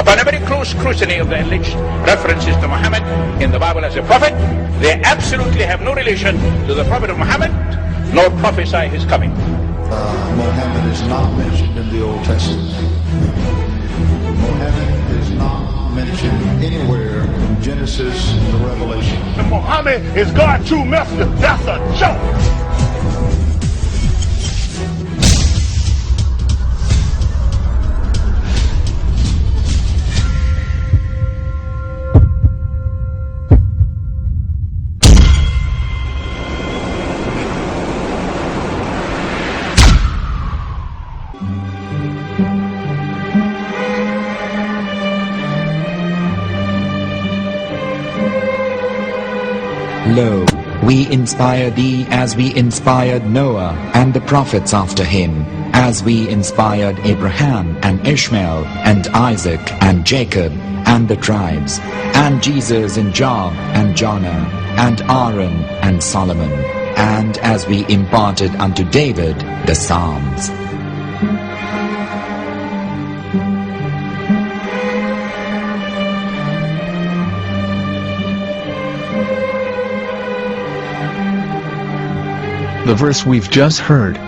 Upon every close scrutiny of the alleged references to Muhammad in the Bible as a prophet, they absolutely have no relation to the prophet of Muhammad, nor prophesy his coming. Muhammad is not mentioned in the Old Testament. Muhammad is not mentioned anywhere in Genesis or Revelation. And Muhammad is God's true messenger. That's a joke. Lo, we inspire thee as we inspired Noah and the prophets after him, as we inspired Abraham and Ishmael and Isaac and Jacob and the tribes, and Jesus and Job and Jonah and Aaron and Solomon, and as we imparted unto David the Psalms. The verse we've just heard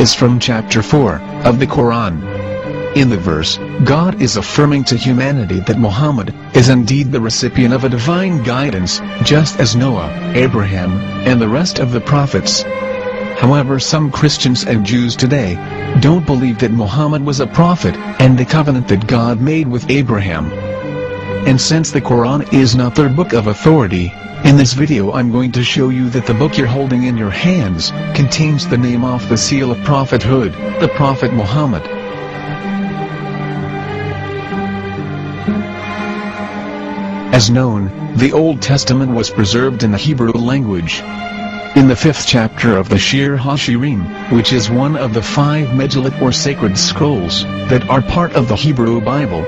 is from chapter 4 of the Quran. In the verse, God is affirming to humanity that Muhammad is indeed the recipient of a divine guidance, just as Noah, Abraham, and the rest of the prophets. However, some Christians and Jews today don't believe that Muhammad was a prophet and the covenant that God made with Abraham. And since the Quran is not their book of authority, in this video I'm going to show you that the book you're holding in your hands contains the name off the seal of prophethood, the Prophet Muhammad. As known, the Old Testament was preserved in the Hebrew language. In the 5th chapter of the Shir HaShirim, which is one of the 5 Megillat or sacred scrolls that are part of the Hebrew Bible,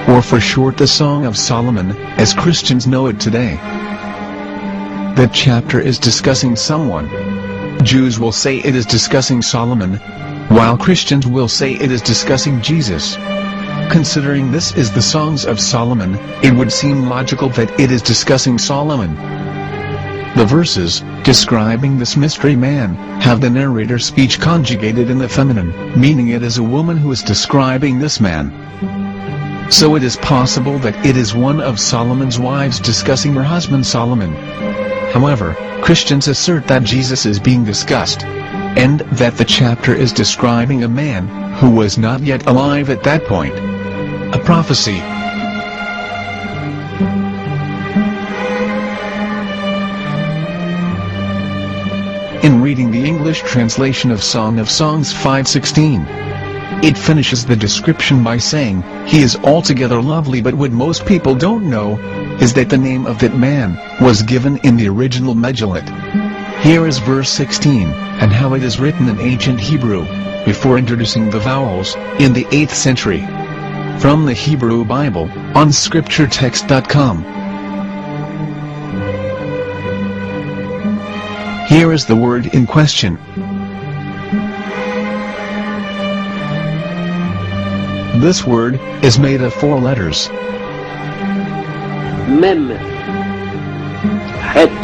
or for short the Song of Solomon, as Christians know it today. That chapter is discussing someone. Jews will say it is discussing Solomon, while Christians will say it is discussing Jesus. Considering this is the Songs of Solomon, it would seem logical that it is discussing Solomon. The verses, describing this mystery man, have the narrator's speech conjugated in the feminine, meaning it is a woman who is describing this man. So it is possible that it is one of Solomon's wives discussing her husband Solomon. However, Christians assert that Jesus is being discussed, and that the chapter is describing a man who was not yet alive at that point. A prophecy. In reading the English translation of Song of Songs 5:16, it finishes the description by saying, "He is altogether lovely," but what most people don't know is that the name of that man was given in the original Megillat. Here is verse 16, and how it is written in ancient Hebrew, before introducing the vowels, in the 8th century. From the Hebrew Bible, on scripturetext.com. Here is the word in question. This word is made of 4 letters. Mem, Het,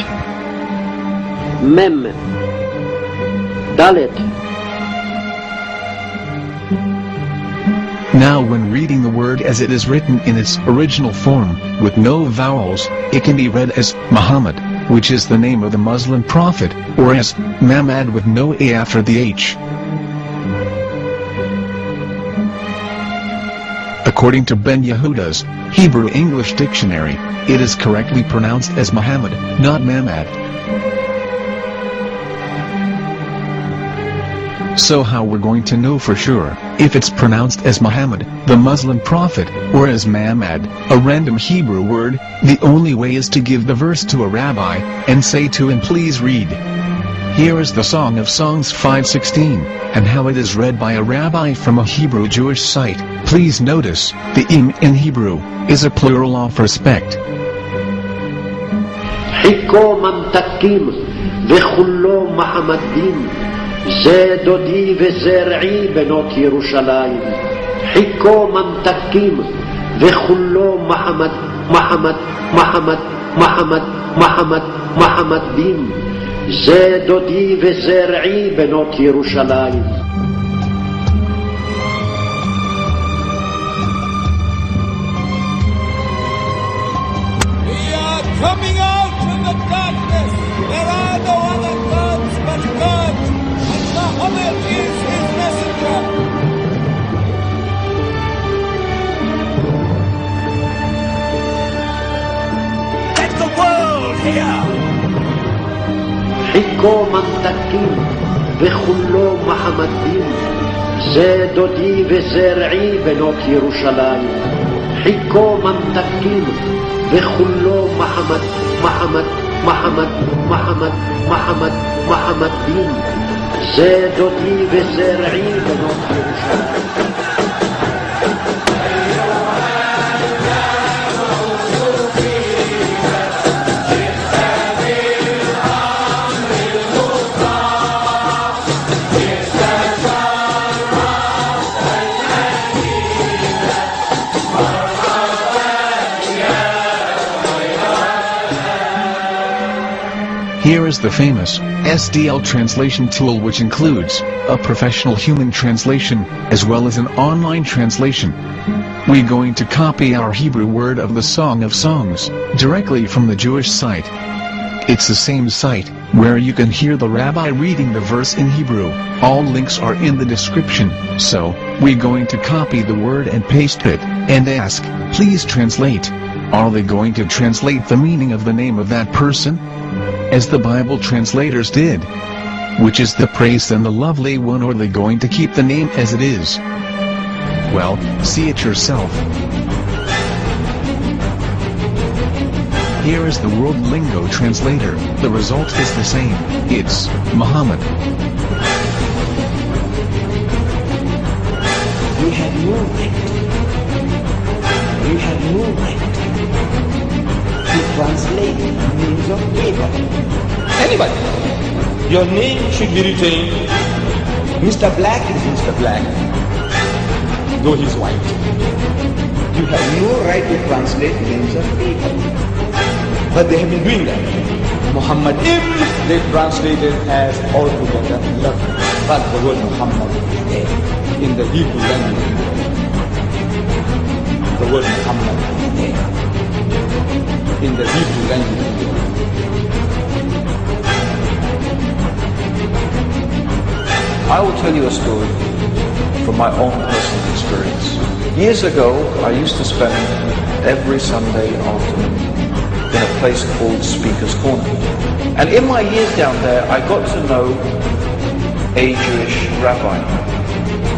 Mem, Dalet. Now when reading the word as it is written in its original form, with no vowels, it can be read as Muhammad, which is the name of the Muslim prophet, or as Mamad with no A after the H. According to Ben Yehuda's Hebrew English Dictionary, it is correctly pronounced as Muhammad, not Mamad. So how we're going to know for sure if it's pronounced as Muhammad, the Muslim prophet, or as Mamad, a random Hebrew word? The only way is to give the verse to a rabbi and say to him, "Please read." Here is the Song of Songs 5:16, and how it is read by a rabbi from a Hebrew Jewish site. Please notice, the im in Hebrew is a plural of respect. حكو ممتكيم وخلو محمدين זה דודי וזרעי בנות ירושלים. حكو ممتكيم וכולו מחמד, מחמד, מחמד, מחמד, מחמד, מחמד דין. זה דודי וזרעי בנות ירושלים. Coming out from the darkness, there are no other gods but God, and Muhammad is his messenger. Let the world hear. חיכו ממתקים וכולו מחמד דין. זה דודי וזרעי בנות ירושלים. חיכו ממתקים וכולו מחמד, מחמד, מחמד, מחמד, מחמד, מחמד דין. זה דודי וזרעי בנות ירושלים. Here is the famous SDL translation tool, which includes a professional human translation as well as an online translation. We're going to copy our Hebrew word of the Song of Songs directly from the Jewish site. It's the same site where you can hear the rabbi reading the verse in Hebrew. All links are in the description. So, we're going to copy the word and paste it and ask, please translate. Are they going to translate the meaning of the name of that person? As the Bible translators did. Which is the praised and the lovely one, or are they going to keep the name as it is? Well, see it yourself. Here is the World Lingo Translator. The result is the same. It's Muhammad. We have no right. We have no right to translate names of anybody. Anybody. Your name should be retained. Mr. Black is Mr. Black, though he's white. You have no right to translate names of people. But they have been doing that. Muhammad ibn, they translated as altogether lovely. But the word Muhammad is there in the Hebrew language. The word Muhammad is there in the Hebrew language. I will tell you a story from my own personal experience. Years ago, I used to spend every Sunday afternoon in a place called Speaker's Corner. And in my years down there, I got to know a Jewish rabbi.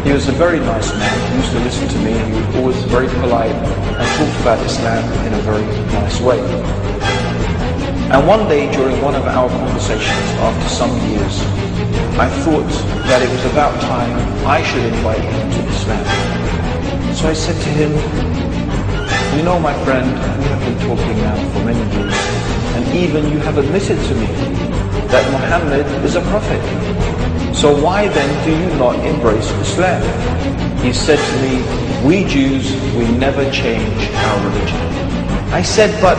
He was a very nice man. He used to listen to me. He was always very polite and talked about Islam in a very nice way. And one day during one of our conversations, after some years, I thought that it was about time I should invite him to Islam. So I said to him, you know, my friend, we have been talking now for many years, and even you have admitted to me that Muhammad is a prophet. So why then do you not embrace Islam? He said to me, we Jews, we never change our religion. I said, but